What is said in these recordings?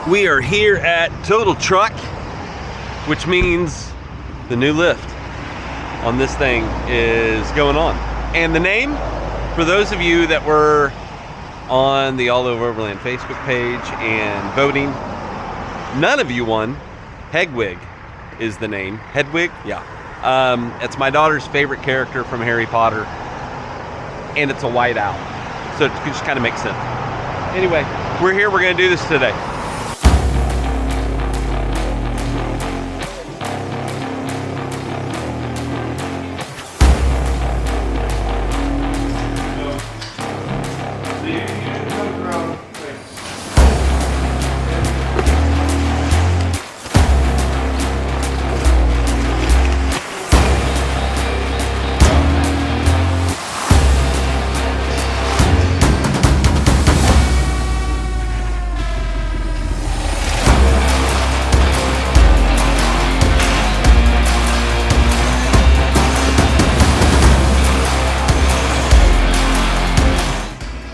We are here at Total Truck, which means the new lift on this thing is going on. And the name, for those of you that were on the All Over Overland Facebook page and voting, none of you won. Hedwig is the name. Hedwig? Yeah. It's my daughter's favorite character from Harry Potter, and it's a white owl, so it just kind of makes sense. Anyway, we're here, we're gonna do this today.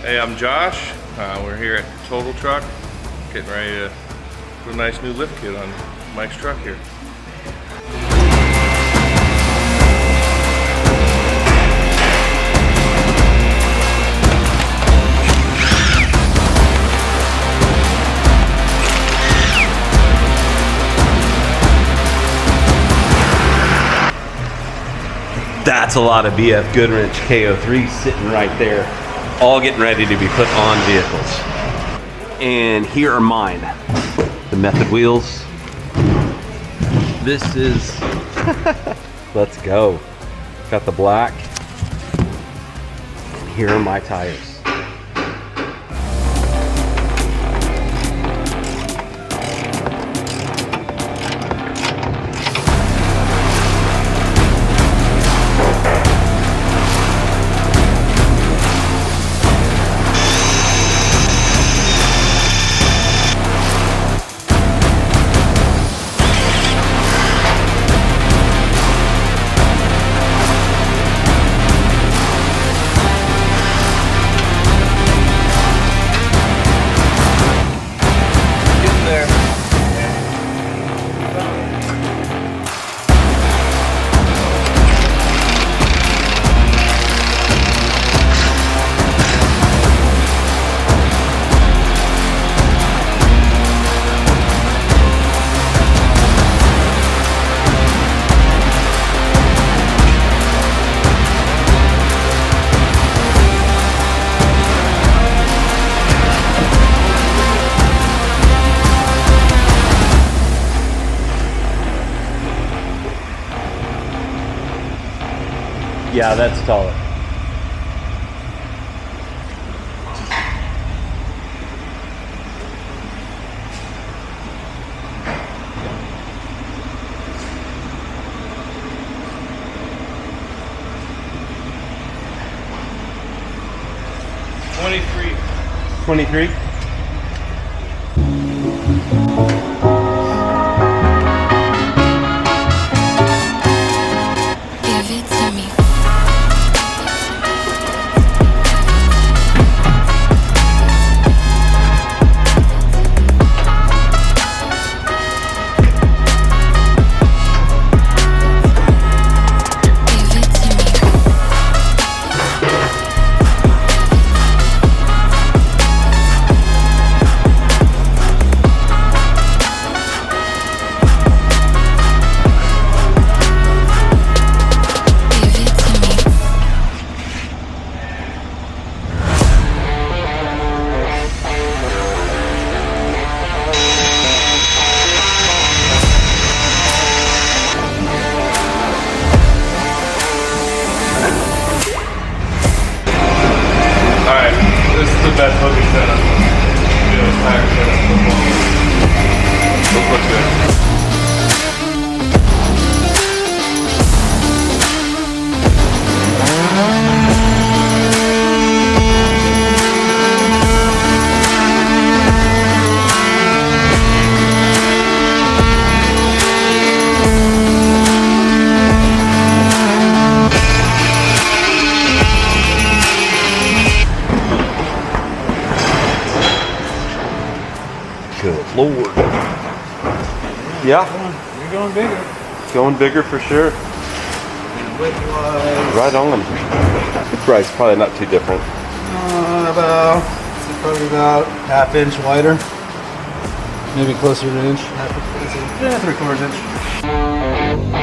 Hey, I'm Josh. We're here at Total Truck, getting ready to put a nice new lift kit on Mike's truck here. That's a lot of BF KO3 sitting right there, all getting ready to be put on vehicles. And here are mine, the Method wheels. This is, let's go. Got the black. And here are my tires. Yeah, that's taller. $23. Give it to me. Lord. Yeah, You're going bigger. going bigger for sure. Width-wise, Right on. The price probably not too different. probably about half-inch wider. Maybe closer to an inch. Half-inch, 3/4 inch.